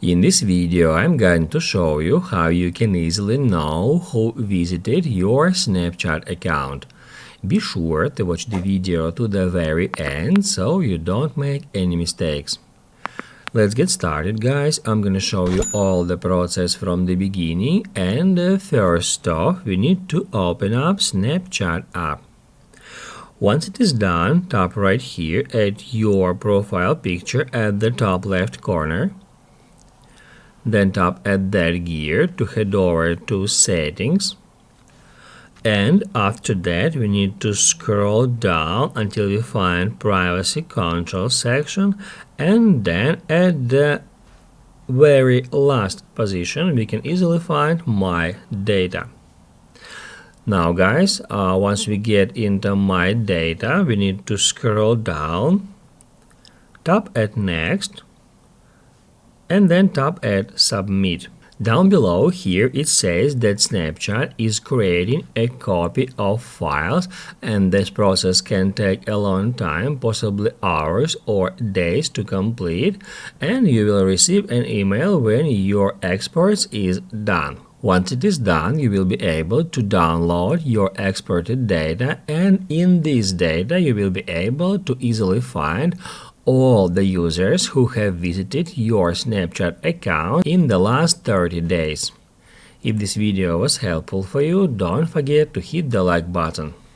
In this video, I'm going to show you how you can easily know who visited your Snapchat account. Be sure to watch the video to the very end so you don't make any mistakes. Let's get started, guys. I'm gonna show you all the process from the beginning, and first off, we need to open up Snapchat app. Once it is done, tap right here at your profile picture at the top left corner. Then tap at that gear to head over to settings. And after that, we need to scroll down until we find privacy control section, and then at the very last position we can easily find my data. Now guys, once we get into my data, we need to scroll down, tap at next, and then tap at submit. Down below here it says that Snapchat is creating a copy of files, and this process can take a long time, possibly hours or days to complete, and you will receive an email when your export is done. Once it is done, you will be able to download your exported data, and in this data you will be able to easily find all the users who have visited your Snapchat account in the last 30 days. If this video was helpful for you, don't forget to hit the like button.